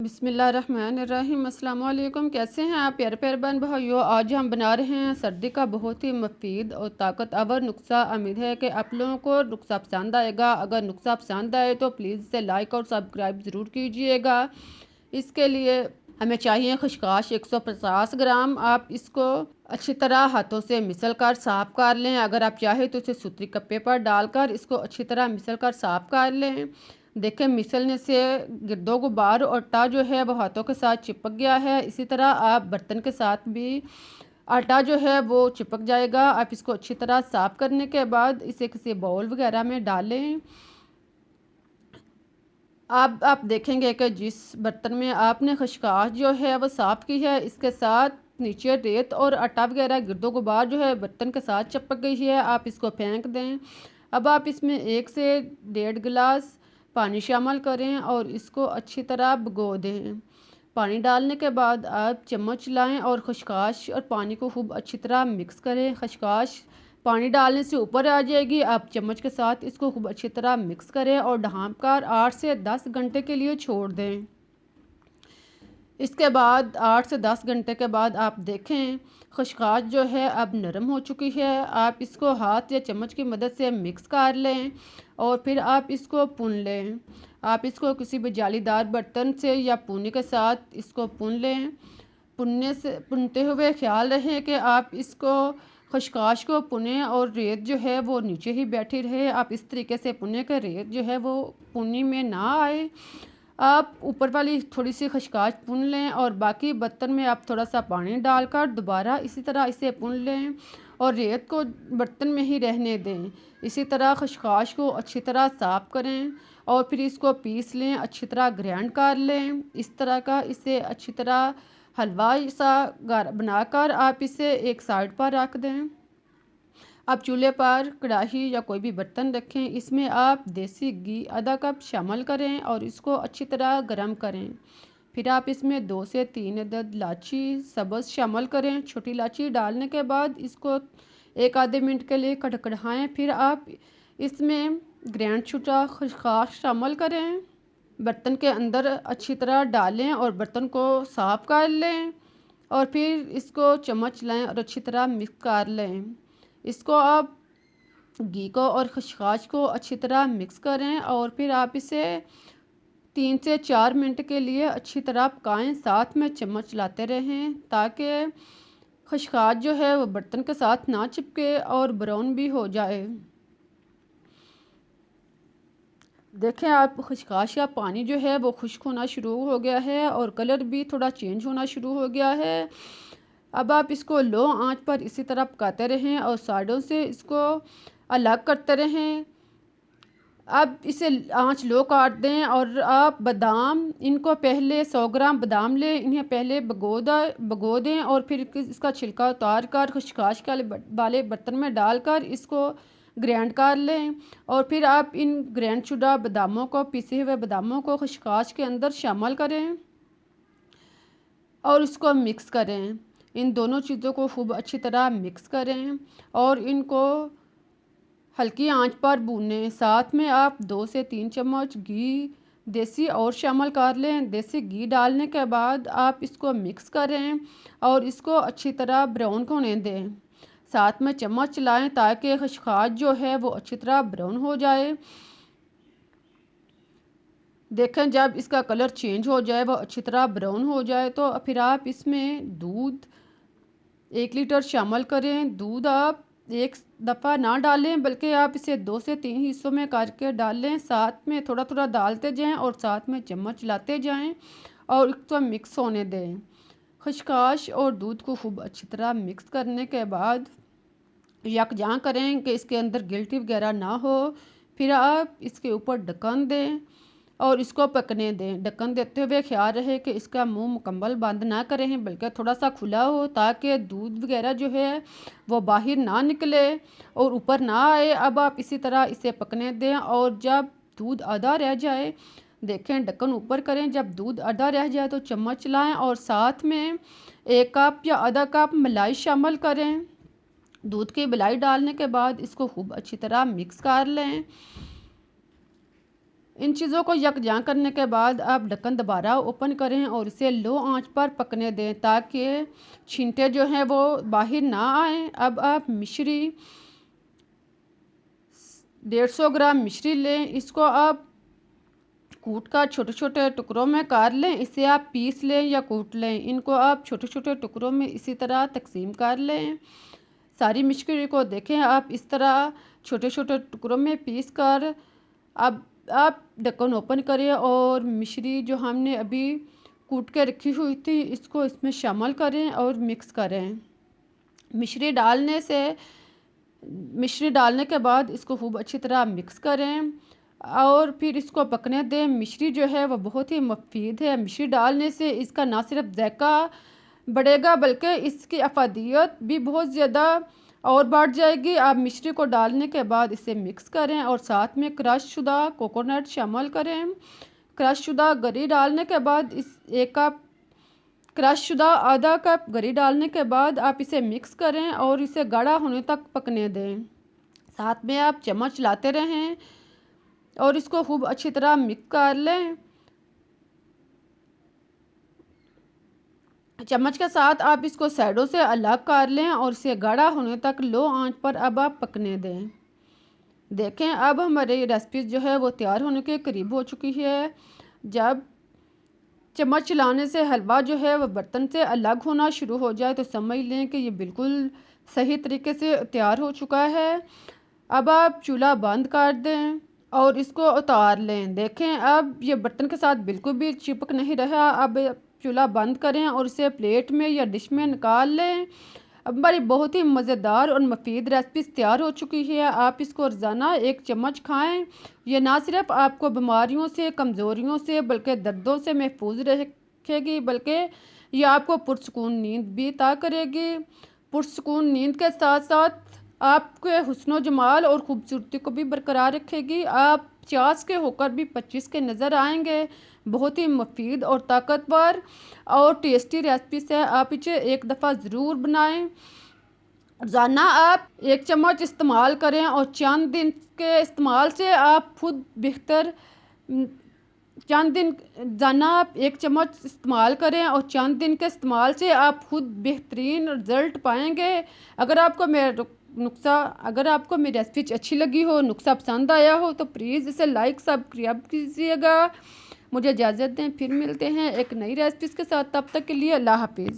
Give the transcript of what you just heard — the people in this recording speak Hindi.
बिस्मिल्लाहिर्रहमानिर्रहीम। अस्सलाम वालेकुम। कैसे हैं आप प्यारे प्यारे बहन भाइयों। आज हम बना रहे हैं सर्दी का बहुत ही मुफीद और ताकतवर नुस्खा। उम्मीद है कि आप लोगों को नुस्खा पसंद आएगा। अगर नुस्खा पसंद आए तो प्लीज़ इसे लाइक और सब्सक्राइब ज़रूर कीजिएगा। इसके लिए हमें चाहिए खशखाश 150 ग्राम। आप इसको अच्छी तरह हाथों से मिसल कर साफ़ कर लें। अगर आप चाहें तो इसे सूती कप्पे पर डालकर इसको अच्छी तरह मिसल कर साफ़ कर लें। देखें, मिसलने से गिरदो गुबार और आटा जो है वो हाथों के साथ चिपक गया है। इसी तरह आप बर्तन के साथ भी आटा जो है वो चिपक जाएगा। आप इसको अच्छी तरह साफ़ करने के बाद इसे किसी बाउल वगैरह में डालें। आप देखेंगे कि जिस बर्तन में आपने खशखाश जो है वो साफ़ की है, इसके साथ नीचे रेत और आटा वगैरह गिरदो गुबार जो है बर्तन के साथ चिपक गई है। आप इसको फेंक दें। अब आप इसमें 1 से 1.5 गिलास पानी शामिल करें और इसको अच्छी तरह भिगो दें। पानी डालने के बाद आप चम्मच लाएं और खशखाश और पानी को खूब अच्छी तरह मिक्स करें। खशखाश पानी डालने से ऊपर आ जाएगी। आप चम्मच के साथ इसको खूब अच्छी तरह मिक्स करें और ढाँप कर 8 से 10 घंटे के लिए छोड़ दें। इसके बाद 8 से 10 घंटे के बाद आप देखें खशखाश जो है अब नरम हो चुकी है। आप इसको हाथ या चम्मच की मदद से मिक्स कर लें और फिर आप इसको भून लें। आप इसको किसी भी जालीदार बर्तन से या पूनी के साथ इसको भून लें। भुनते हुए ख्याल रखें कि आप इसको खशखाश को भुनें और रेत जो है वो नीचे ही बैठी रहे। आप इस तरीके से भुनें कि रेत जो है वो पूनी में ना आए। आप ऊपर वाली थोड़ी सी खशखाश भून लें और बाकी बर्तन में आप थोड़ा सा पानी डालकर दोबारा इसी तरह इसे भून लें और रेत को बर्तन में ही रहने दें। इसी तरह खशखाश को अच्छी तरह साफ़ करें और फिर इसको पीस लें, अच्छी तरह ग्राइंड कर लें। इस तरह का इसे अच्छी तरह हलवा सा बनाकर आप इसे एक साइड पर रख दें। आप चूल्हे पर कढ़ाई या कोई भी बर्तन रखें। इसमें आप देसी घी आधा कप शामिल करें और इसको अच्छी तरह गर्म करें। फिर आप इसमें 2 से 3 अदद इलायची सब्ज़ शामिल करें। छोटी इलायची डालने के बाद इसको एक आधे मिनट के लिए कड़कड़ाएं। फिर आप इसमें ग्राइंड शुदा खशखाश शामिल करें। बर्तन के अंदर अच्छी तरह डालें और बर्तन को साफ़ कर लें और फिर इसको चम्मच लें और अच्छी तरह मिक्स कर लें। इसको आप घी को और खशखाश को अच्छी तरह मिक्स करें और फिर आप इसे 3 से 4 मिनट के लिए अच्छी तरह पकाएं। साथ में चम्मच लाते रहें ताकि खशखाश जो है वो बर्तन के साथ ना चिपके और ब्राउन भी हो जाए। देखें, आप खशखाश का पानी जो है वो खुश्क होना शुरू हो गया है और कलर भी थोड़ा चेंज होना शुरू हो गया है। अब आप इसको लो आंच पर इसी तरह पकाते रहें और साइडों से इसको अलग करते रहें। अब इसे आंच लो कर दें और आप बादाम इनको पहले 100 ग्राम बादाम लें। इन्हें पहले भिगो दें और फिर इसका छिलका उतार कर खशखाश वाले बर्तन में डालकर इसको ग्राइंड कर लें और फिर आप इन ग्राइंड शुदा बादामों को पिसे हुए बादामों को खशखाश के अंदर शामिल करें और इसको मिक्स करें। इन दोनों चीज़ों को खूब अच्छी तरह मिक्स करें और इनको हल्की आंच पर भूनें। साथ में आप 2 से 3 चम्मच घी देसी और शामिल कर लें। देसी घी डालने के बाद आप इसको मिक्स करें और इसको अच्छी तरह ब्राउन होने दें। साथ में चम्मच चलाएं ताकि खशखाश जो है वो अच्छी तरह ब्राउन हो जाए। देखें, जब इसका कलर चेंज हो जाए, वो अच्छी तरह ब्राउन हो जाए तो फिर आप इसमें दूध 1 लीटर शामिल करें। दूध आप एक दफ़ा ना डालें बल्कि आप इसे 2 से 3 हिस्सों में करके डालें। साथ में थोड़ा थोड़ा डालते जाएं और साथ में चम्मच लाते जाएं और इसको मिक्स होने दें। खशखाश और दूध को खूब अच्छी तरह मिक्स करने के बाद यकजां करें कि इसके अंदर गिल्टी वगैरह ना हो। फिर आप इसके ऊपर ढक्कन दें और इसको पकने दें। ढक्कन देते हुए ख्याल रहे कि इसका मुंह मुकम्मल बंद ना करें बल्कि थोड़ा सा खुला हो ताकि दूध वगैरह जो है वो बाहर ना निकले और ऊपर ना आए। अब आप इसी तरह इसे पकने दें और जब दूध आधा रह जाए, देखें ढक्कन ऊपर करें। जब दूध आधा रह जाए तो चम्मच चलाएं और साथ में 1 कप या आधा कप मलाई शामिल करें। दूध की मलाई डालने के बाद इसको खूब अच्छी तरह मिक्स कर लें। इन चीज़ों को यकजां करने के बाद आप ढक्कन दोबारा ओपन करें और इसे लो आंच पर पकने दें ताकि छींटे जो हैं वो बाहर ना आएँ। अब आप मिश्री 150 ग्राम मिश्री लें, इसको आप कूट कर छोटे छोटे टुकड़ों में काट लें। इसे आप पीस लें या कूट लें, इनको आप छोटे छोटे टुकड़ों में इसी तरह तकसीम कर लें। सारी मिश्री को देखें आप इस तरह छोटे छोटे टुकड़ों में पीस कर अब आप ढक्कन ओपन करें और मिश्री जो हमने अभी कूट के रखी हुई थी इसको इसमें शामिल करें और मिक्स करें। मिश्री डालने के बाद इसको खूब अच्छी तरह मिक्स करें और फिर इसको पकने दें। मिश्री जो है वो बहुत ही मुफीद है। मिश्री डालने से इसका ना सिर्फ जायका बढ़ेगा बल्कि इसकी अफादियत भी बहुत ज़्यादा और बढ़ जाएगी। आप मिश्री को डालने के बाद इसे मिक्स करें और साथ में क्रश शुदा कोकोनट शामिल करें। क्रश शुदा गरी डालने के बाद इस एक कप क्रश शुदा आधा कप गरी डालने के बाद आप इसे मिक्स करें और इसे गाढ़ा होने तक पकने दें। साथ में आप चम्मच चलाते रहें और इसको खूब अच्छी तरह मिक्स कर लें। चम्मच के साथ आप इसको साइडों से अलग कर लें और इसे गाढ़ा होने तक लो आंच पर अब आप पकने दें। देखें अब हमारी रेसिपी जो है वो तैयार होने के करीब हो चुकी है। जब चम्मच चलाने से हलवा जो है वह बर्तन से अलग होना शुरू हो जाए तो समझ लें कि ये बिल्कुल सही तरीके से तैयार हो चुका है। अब आप चूल्हा बंद कर दें और इसको उतार लें। देखें अब ये बर्तन के साथ बिल्कुल भी चिपक नहीं रहा। अब चूल्हा बंद करें और इसे प्लेट में या डिश में निकाल लें। अब हमारी बहुत ही मज़ेदार और मुफीद रेसिपी तैयार हो चुकी है। आप इसको रोज़ाना एक चम्मच खाएं। ये ना सिर्फ आपको बीमारियों से कमज़ोरियों से बल्कि दर्दों से महफूज रखेगी बल्कि ये आपको पुरसकून नींद भी अता करेगी। पुरसकून नींद के साथ साथ आपके हुस्न जमाल और ख़ूबसूरती को भी बरकरार रखेगी। आप 50 के होकर भी 25 के नज़र आएंगे। बहुत ही मुफीद और ताकतवर और टेस्टी रेसिपी है। आप इसे एक दफ़ा ज़रूर बनाएं। रोज़ाना आप एक चम्मच इस्तेमाल करें और चंद दिन के इस्तेमाल से आप खुद बेहतर चंद दिन रोज़ाना आप एक चम्मच इस्तेमाल करें और चंद दिन के इस्तेमाल से आप खुद बेहतरीन रिज़ल्ट पाएंगे। अगर आपको मेरी रेसिपी अच्छी लगी हो, नुस्खा पसंद आया हो तो प्लीज़ इसे लाइक सब्सक्राइब कीजिएगा। मुझे इजाज़त दें, फिर मिलते हैं एक नई रेसिपी के साथ। तब तक के लिए अल्लाह हाफिज़।